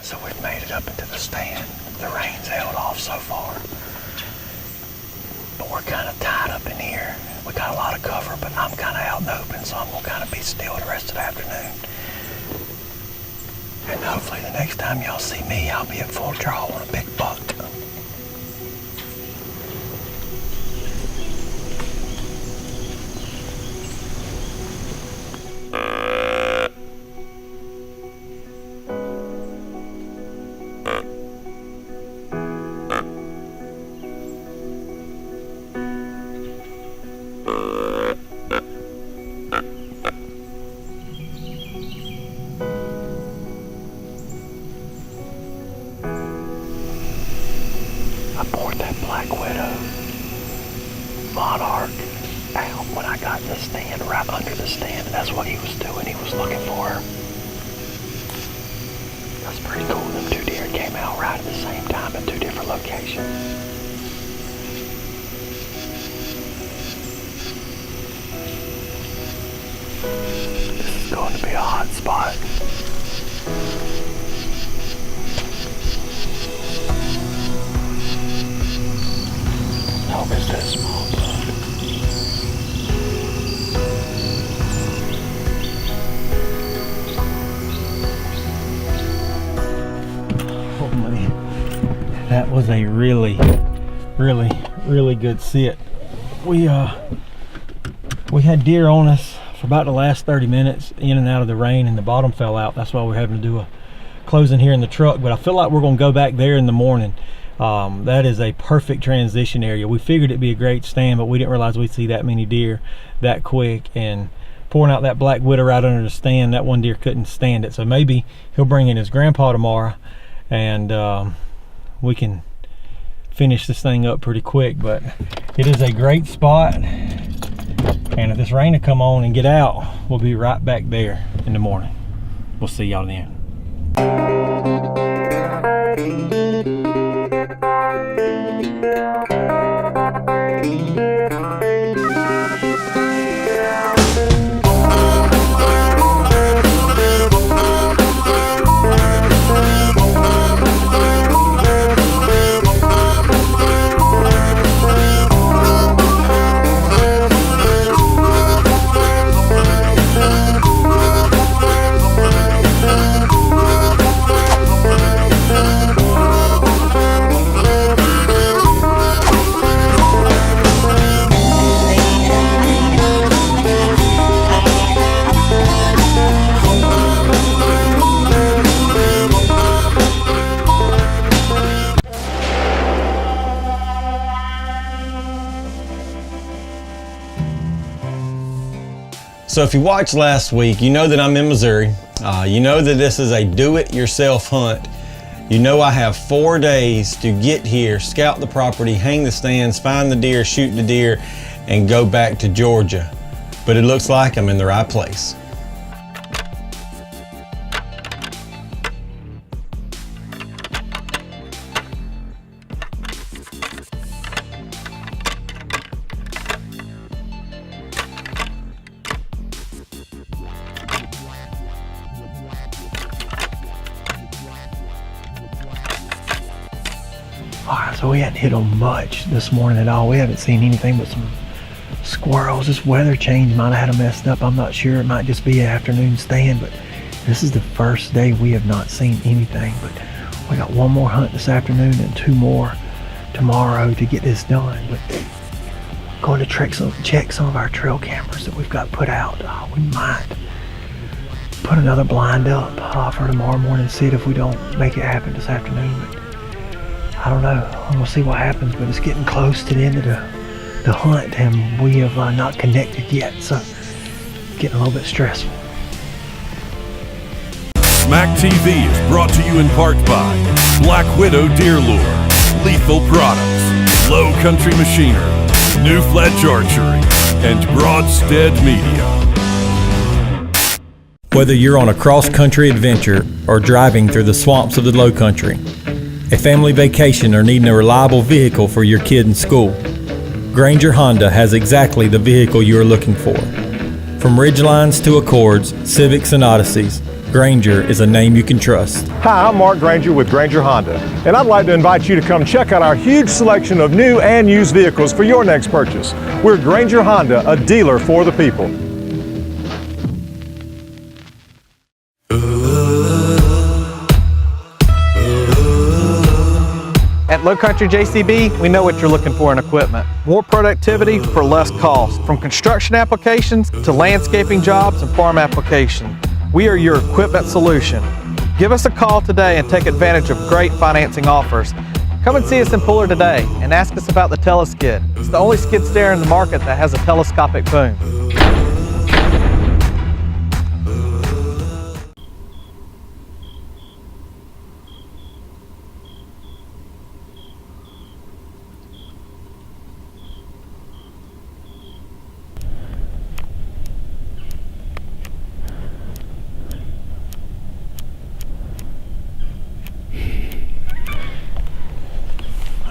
So we've made it up into the stand. The rain's held off so far. But we're kind of tied up in here. We got a lot of cover, but I'm kind of out in the open, so I'm going to kind of be still the rest of the afternoon. And hopefully the next time y'all see me, I'll be at full draw on a big buck. I poured that Black Widow Monarch out when I got in the stand, right under the stand, and that's what he was doing. He was looking for her. That's pretty cool. Them two deer came out right at the same time in two different locations. This is going to be a hot spot. Is that small buck? Oh man, that was a really good sit. We had deer on us for about the last 30 minutes, in and out of the rain, and the bottom fell out. That's why we're having to do a closing here in the truck. But I feel like we're gonna go back there in the morning. That is a perfect transition area. We figured it'd be a great stand, but we didn't realize we'd see that many deer that quick. And pouring out that Black Widow right under the stand, that one deer couldn't stand it. So maybe he'll bring in his grandpa tomorrow, and we can finish this thing up pretty quick. But it is a great spot, and if this rain will come on and get out, we'll be right back there in the morning. We'll see y'all then. So if you watched last week, you know that I'm in Missouri. You know that this is a do-it-yourself hunt. You know I have 4 days to get here, scout the property, hang the stands, find the deer, shoot the deer, and go back to Georgia. But it looks like I'm in the right place. Alright, so we hadn't hit them much this morning at all. We haven't seen anything but some squirrels. This weather change might have had them messed up. I'm not sure. It might just be an afternoon stand, but this is the first day we have not seen anything. But we got one more hunt this afternoon and 2 more tomorrow to get this done. But going to check some of our trail cameras that we've got put out. We might put another blind up for tomorrow morning, see if we don't make it happen this afternoon. But I don't know. We'll see what happens, but it's getting close to the end of the hunt, and we have not connected yet, so getting a little bit stressful. Smack TV is brought to you in part by Black Widow Deer Lure, Lethal Products, Low Country Machinery, New Fletch Archery, and Broadstead Media. Whether you're on a cross-country adventure or driving through the swamps of the Low Country, a family vacation, or needing a reliable vehicle for your kid in school, Granger Honda has exactly the vehicle you are looking for. From Ridgelines to Accords, Civics and Odysseys, Granger is a name you can trust. Hi, I'm Mark Granger with Granger Honda, and I'd like to invite you to come check out our huge selection of new and used vehicles for your next purchase. We're Granger Honda, a dealer for the people. At Low Country JCB, we know what you're looking for in equipment. More productivity for less cost. From construction applications to landscaping jobs and farm applications, we are your equipment solution. Give us a call today and take advantage of great financing offers. Come and see us in Fuller today and ask us about the Teleskid. It's the only skid steer in the market that has a telescopic boom.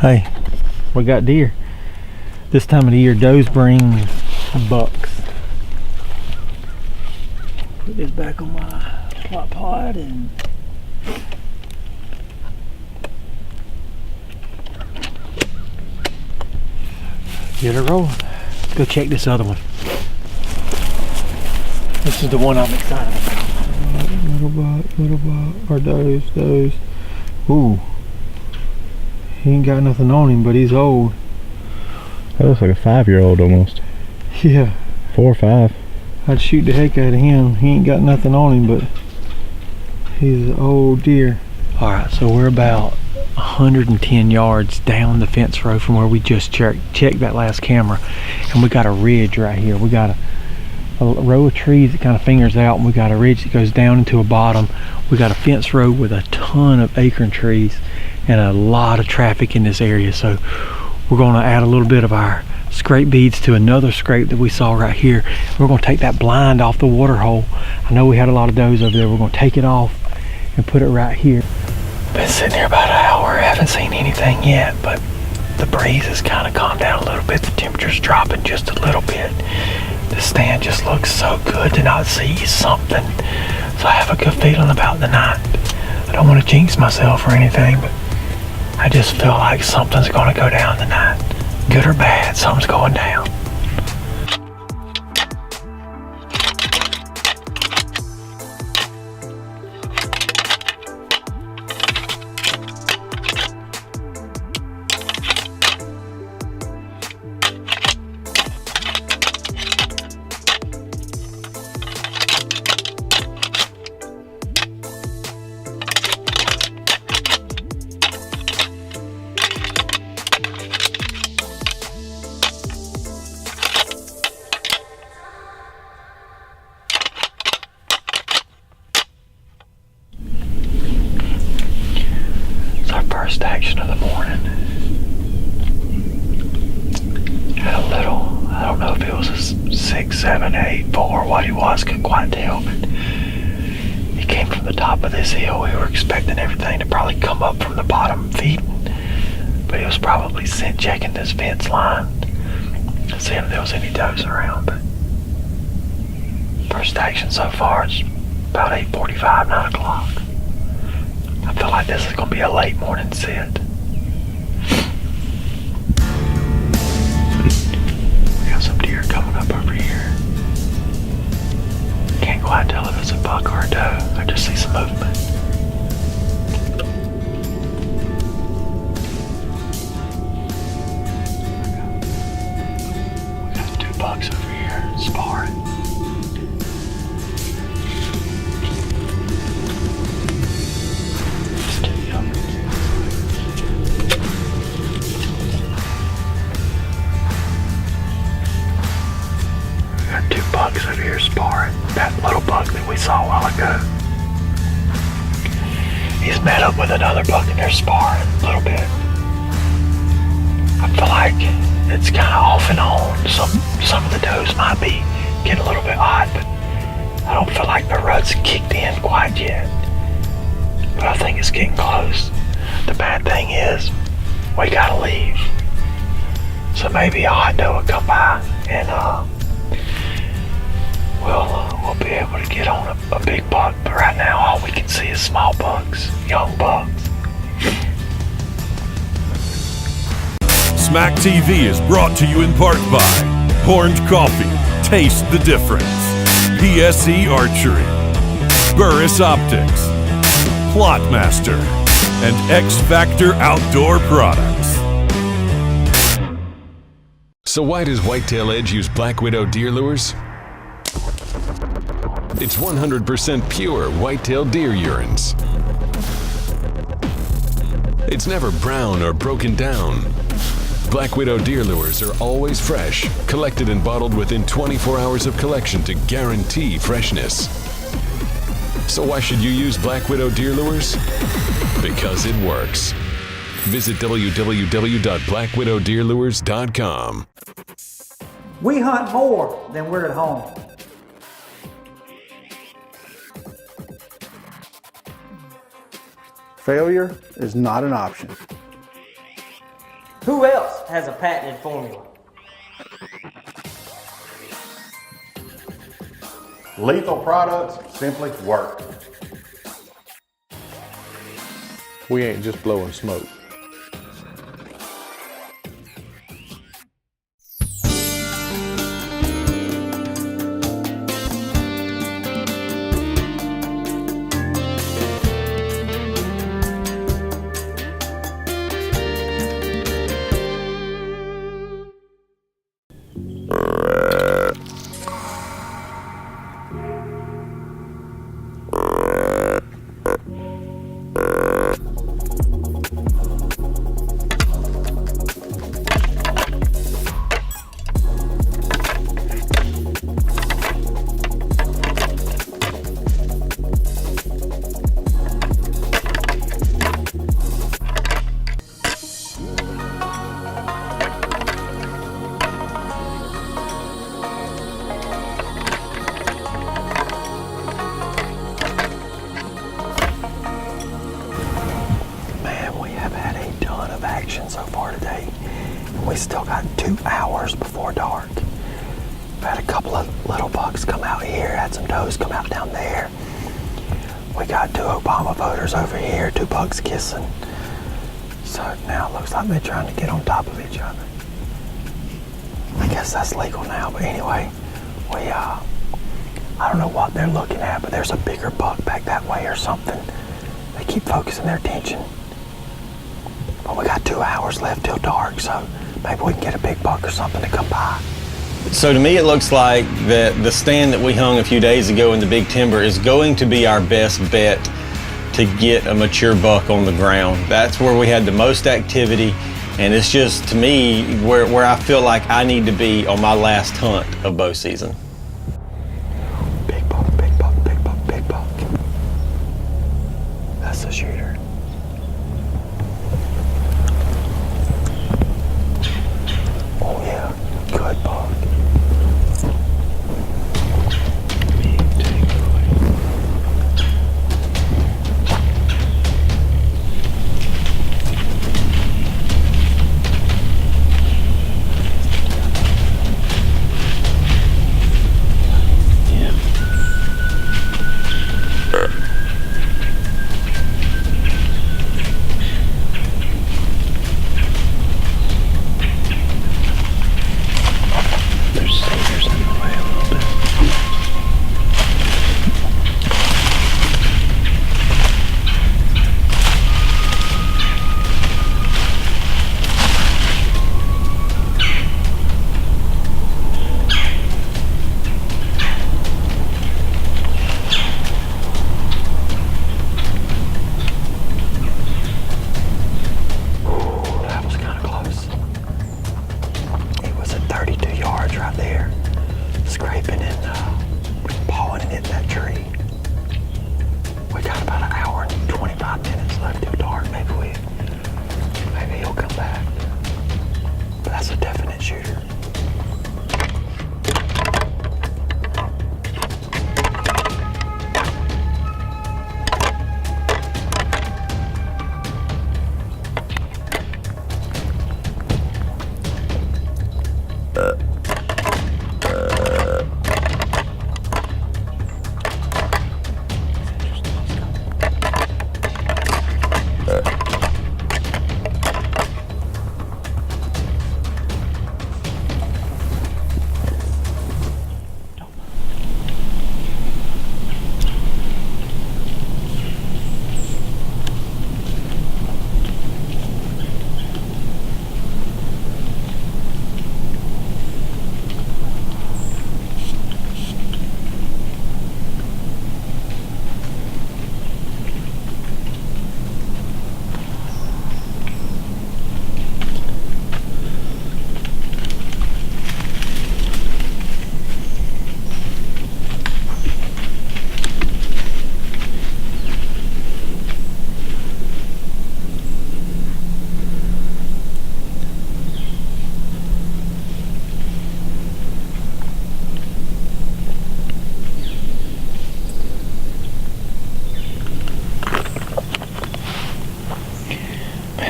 Hey, we got deer. This time of the year, does bring bucks. Put this back on my plot pod and get her rolling. Let's go check this other one. This is the one I'm excited about. Little buck, or those. Ooh. He ain't got nothing on him, but he's old. That looks like a 5-year-old almost. Yeah. 4 or 5. I'd shoot the heck out of him. He ain't got nothing on him, but he's an old deer. Alright, so we're about 110 yards down the fence row from where we just checked that last camera. And we got a ridge right here. We got a row of trees that kind of fingers out, and we got a ridge that goes down into a bottom. We got a fence row with a ton of acorn trees and a lot of traffic in this area. So we're going to add a little bit of our scrape beads to another scrape that we saw right here. We're going to take that blind off the water hole. I know we had a lot of does over there. We're going to take it off and put it right here. Been sitting here about an hour, haven't seen anything yet, but the breeze has kind of calmed down a little bit. The temperature's dropping just a little bit. The stand just looks so good to not see something. So I have a good feeling about the night. I don't want to jinx myself or anything, but I just feel like something's going to go down tonight. Good or bad, something's going down. First action of the morning. Had a little, I don't know if it was a 6, 7, 8, 4, what he was, couldn't quite tell, but he came from the top of this hill. We were expecting everything to probably come up from the bottom feeding, but he was probably checking this fence line, seeing if there was any does around. But first action so far is about 8:45, 9 o'clock. I feel like this is going to be a late morning sit. We got some deer coming up over here. Can't quite tell if it's a buck or a doe. I just see some movement. We got 2 bucks over here sparring. Bucks over here sparring. That little buck that we saw a while ago. He's met up with another buck and they're sparring a little bit. I feel like it's kind of off and on. Some of the does might be getting a little bit hot, but I don't feel like the rut's kicked in quite yet. But I think it's getting close. The bad thing is, we gotta leave. So maybe a hot doe will come by and we'll be able to get on a big buck, but right now all we can see is small bucks, young bucks. Smack TV is brought to you in part by Horned Coffee, taste the difference. PSE Archery, Burris Optics, Plotmaster, and X Factor Outdoor Products. So why does Whitetail Edge use Black Widow deer lures? It's 100% pure whitetail deer urines. It's never brown or broken down. Black Widow deer lures are always fresh, collected and bottled within 24 hours of collection to guarantee freshness. So why should you use Black Widow deer lures? Because it works. Visit www.blackwidowdeerlures.com. We hunt more than we're at home. Failure is not an option. Who else has a patented formula? Lethal products simply work. We ain't just blowing smoke. So far today, we still got 2 hours before dark. We've had a couple of little bucks come out here, had some does come out down there. We got 2 Obama voters over here, 2 bucks kissing. So now it looks like they're trying to get on top of each other. I guess that's legal now, but anyway, I don't know what they're looking at, but there's a bigger buck back that way or something. They keep focusing their attention. But we got 2 hours left till dark, so maybe we can get a big buck or something to come by. So to me it looks like that the stand that we hung a few days ago in the Big Timber is going to be our best bet to get a mature buck on the ground. That's where we had the most activity, and it's just, to me, where I feel like I need to be on my last hunt of bow season. Big buck, big buck, big buck, big buck. That's the shooter. Oh yeah, good buck.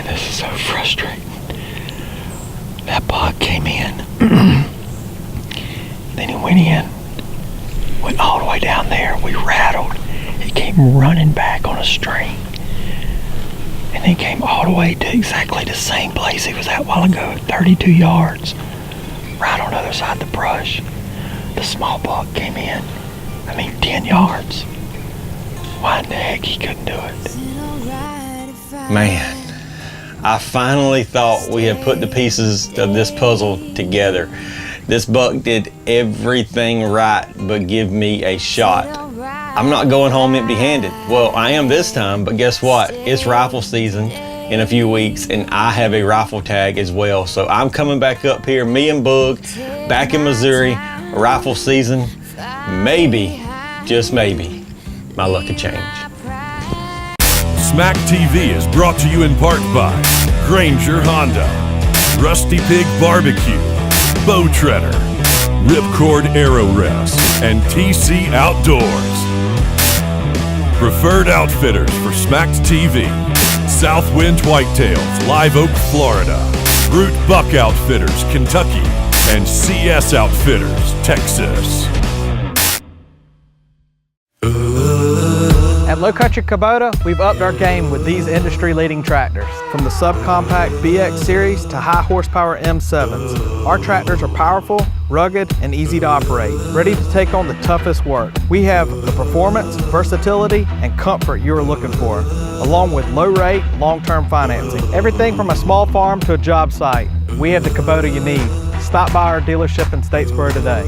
this is so frustrating. That buck came in. Then he went in, went all the way down there. We rattled. He came running back on a string. And he came all the way to exactly the same place he was at a while ago, 32 yards, right on the other side of the brush. The small buck came in, 10 yards. Why in the heck he couldn't do it? Man, I finally thought we had put the pieces of this puzzle together. This buck did everything right but give me a shot. I'm not going home empty-handed. Well, I am this time, but guess what? It's rifle season in a few weeks, and I have a rifle tag as well. So I'm coming back up here, me and Boog, back in Missouri, rifle season. Maybe, just maybe, my luck could change. Smack TV is brought to you in part by Granger Honda, Rusty Pig Barbecue, Bow Treader, Ripcord Arrow Rest, and TC Outdoors. Preferred outfitters for Smacked TV, Southwind Whitetails, Live Oak, Florida, Brute Buck Outfitters, Kentucky, and CS Outfitters, Texas. At Low Country Kubota, we've upped our game with these industry-leading tractors. From the subcompact BX series to high horsepower M7s, our tractors are powerful, rugged, and easy to operate, ready to take on the toughest work. We have the performance, versatility, and comfort you are looking for, along with low rate, long-term financing. Everything from a small farm to a job site, we have the Kubota you need. Stop by our dealership in Statesboro today.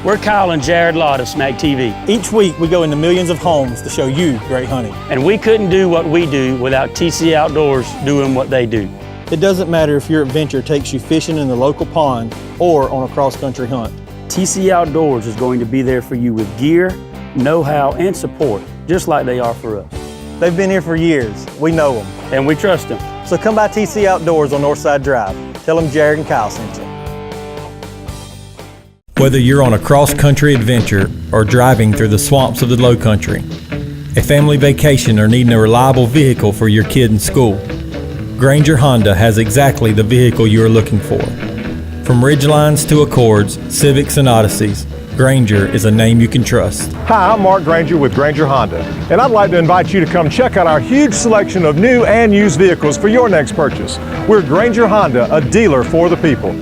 We're Kyle and Jared Lott of Smack TV. Each week we go into millions of homes to show you great hunting. And we couldn't do what we do without TC Outdoors doing what they do. It doesn't matter if your adventure takes you fishing in the local pond or on a cross-country hunt. TC Outdoors is going to be there for you with gear, know-how, and support, just like they are for us. They've been here for years. We know them. And we trust them. So come by TC Outdoors on Northside Drive. Tell them Jared and Kyle sent you. Whether you're on a cross-country adventure or driving through the swamps of the Low Country, a family vacation, or needing a reliable vehicle for your kid in school, Granger Honda has exactly the vehicle you are looking for. From Ridgelines to Accords, Civics and Odysseys, Granger is a name you can trust. Hi, I'm Mark Granger with Granger Honda, and I'd like to invite you to come check out our huge selection of new and used vehicles for your next purchase. We're Granger Honda, a dealer for the people.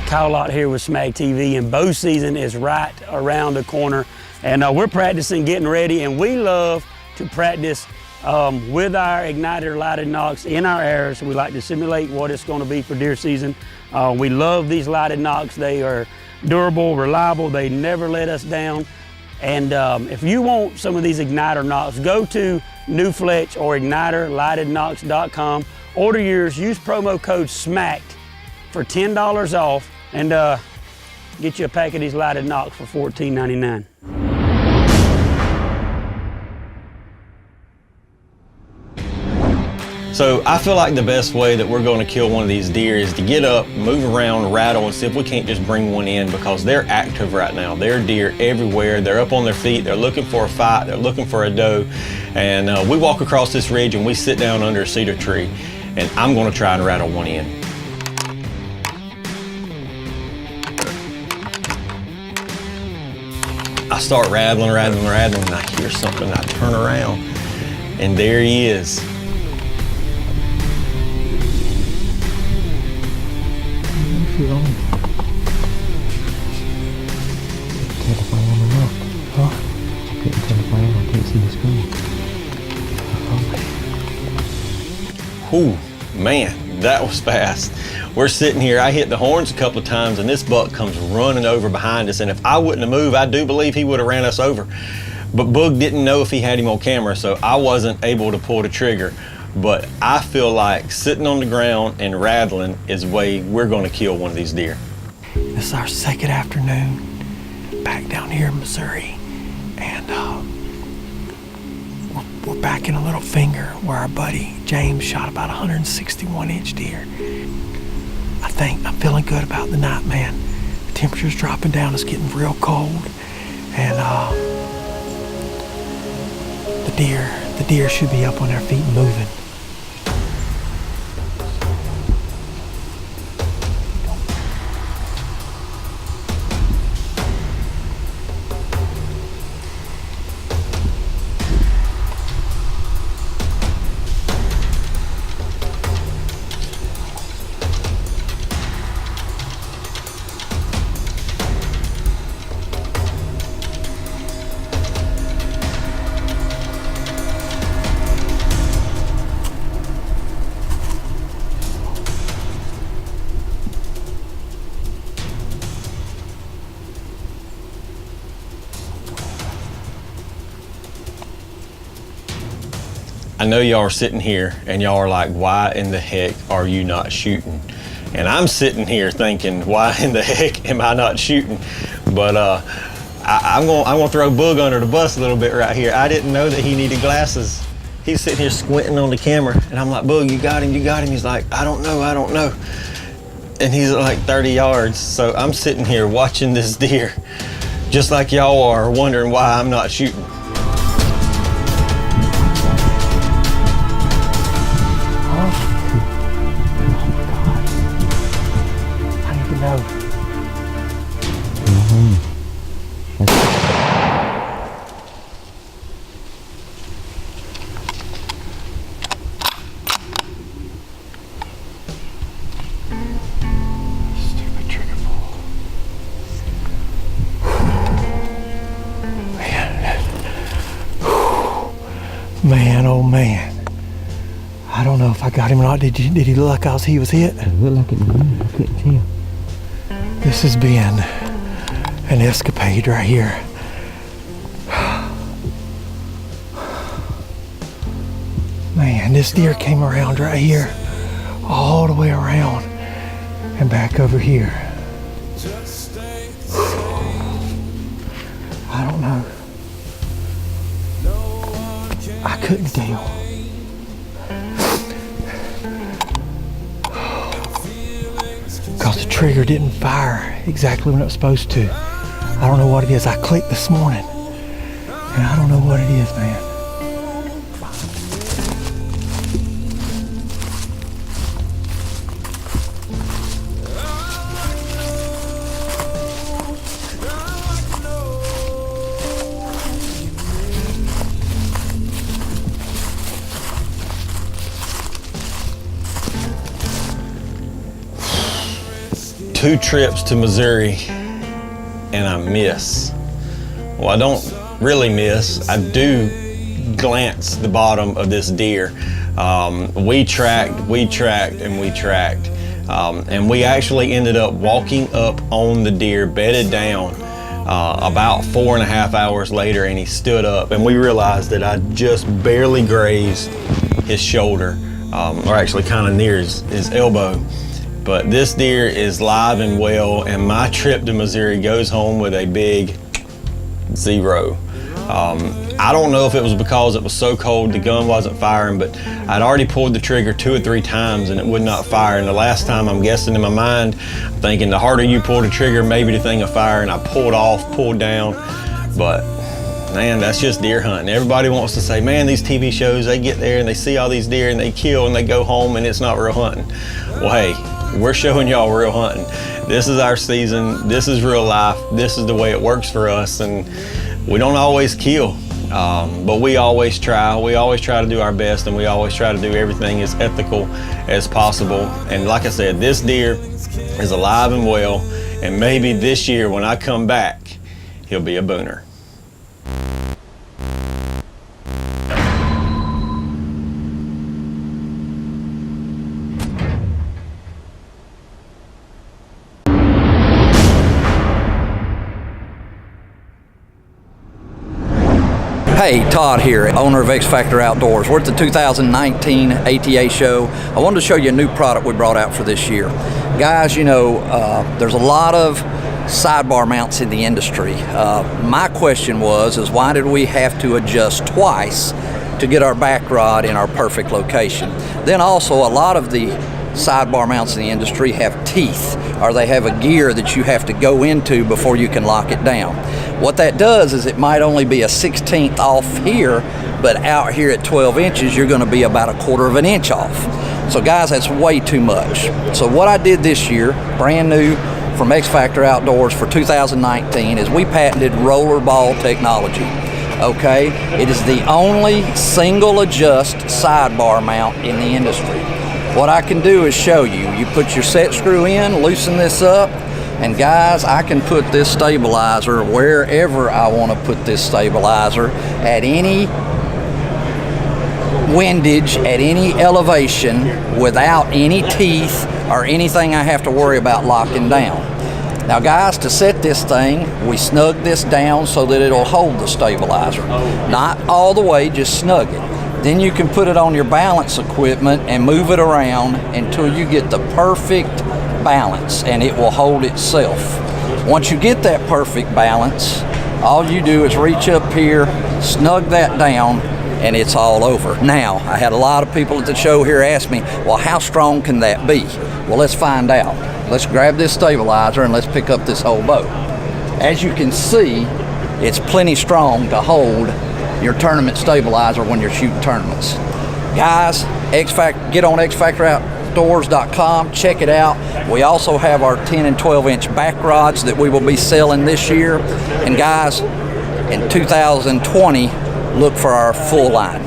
Kyle Lott here with Smack TV, and bow season is right around the corner. And we're practicing, getting ready, and we love to practice with our igniter lighted nocks in our arrows. We like to simulate what it's going to be for deer season. We love these lighted nocks. They are durable, reliable, they never let us down. And if you want some of these igniter nocks, go to New Fletch or igniterlightednocks.com. Order yours, use promo code SMACKED for $10 off, and get you a pack of these lighted nocks for $14.99. So I feel like the best way that we're going to kill one of these deer is to get up, move around, rattle, and see if we can't just bring one in, because they're active right now. There are deer everywhere. They're up on their feet. They're looking for a fight. They're looking for a doe. And we walk across this ridge and we sit down under a cedar tree, and I'm going to try and rattle one in. I start rattling, and I hear something. I turn around, and there he is. Ooh, man, that was fast. We're sitting here, I hit the horns a couple of times, and this buck comes running over behind us, and if I wouldn't have moved, I do believe he would have ran us over. But Boog didn't know if he had him on camera, so I wasn't able to pull the trigger. But I feel like sitting on the ground and rattling is the way we're going to kill one of these deer. This is our second afternoon back down here in Missouri, and we're back in a little finger where our buddy James shot about 161-inch deer. I'm feeling good about the night, man. temperature's dropping down. It's getting real cold. And the deer should be up on their feet and moving. I know y'all are sitting here and y'all are like, why in the heck are you not shooting? And I'm sitting here thinking, why in the heck am I not shooting? But I'm gonna throw Boog under the bus a little bit right here. I didn't know that he needed glasses. He's sitting here squinting on the camera and I'm like, Boog, you got him. He's like, I don't know. And he's at like 30 yards. So I'm sitting here watching this deer, just like y'all are, wondering why I'm not shooting. Man, oh man. I don't know if I got him or not. Did he look like he was hit? It looked like it moved. I couldn't tell. This has been an escapade right here. Man, this deer came around right here, all the way around and back over here. I don't know. I couldn't tell. Because the trigger didn't fire exactly when it was supposed to. I don't know what it is. I clicked this morning and I don't know what it is, man. Two trips to Missouri and I miss. Well, I don't really miss. I do glance the bottom of this deer. We tracked, and we actually ended up walking up on the deer, bedded down about 4.5 hours later, and he stood up, and we realized that I just barely grazed his shoulder, or actually kind of near his elbow. But this deer is live and well, and my trip to Missouri goes home with a big 0. I don't know if it was because it was so cold the gun wasn't firing, but I'd already pulled the trigger 2 or 3 times and it would not fire. And the last time, I'm guessing in my mind, thinking the harder you pull the trigger, maybe the thing will fire, and I pulled down. But man, that's just deer hunting. Everybody wants to say, man, these TV shows, they get there and they see all these deer and they kill and they go home and it's not real hunting. Well, hey, we're showing y'all real hunting. This is our season. This is real life. This is the way it works for us. And we don't always kill, but we always try. We always try to do our best, and we always try to do everything as ethical as possible. And like I said, this deer is alive and well. And maybe this year when I come back, he'll be a booner. Hey, Todd here, owner of X Factor Outdoors. We're at the 2019 ATA show. I wanted to show you a new product we brought out for this year. Guys, you know, there's a lot of sidebar mounts in the industry. My question is why did we have to adjust twice to get our back rod in our perfect location? Then also, a lot of the sidebar mounts in the industry have teeth, or they have a gear that you have to go into before you can lock it down. What that does is it might only be a 1/16 off here, but out here at 12 inches, you're going to be about 1/4 of an inch off. So guys, that's way too much. So what I did this year, brand new from X Factor Outdoors for 2019, is we patented roller ball technology. Okay, it is the only single adjust sidebar mount in the industry. What I can do is show you. You put your set screw in, loosen this up, and guys, I can put this stabilizer wherever I want to put this stabilizer, at any windage, at any elevation, without any teeth or anything I have to worry about locking down. Now guys, to set this thing, we snug this down so that it'll hold the stabilizer. Not all the way, just snug it. Then you can put it on your balance equipment and move it around until you get the perfect balance, and it will hold itself. Once you get that perfect balance, all you do is reach up here, snug that down, and it's all over. Now, I had a lot of people at the show here ask me, well, how strong can that be? Well, let's find out. Let's grab this stabilizer and let's pick up this whole boat. As you can see, it's plenty strong to hold your tournament stabilizer when you're shooting tournaments. Guys, get on xfactoroutdoors.com, check it out. We also have our 10 and 12 inch back rods that we will be selling this year. And guys, in 2020, look for our full line.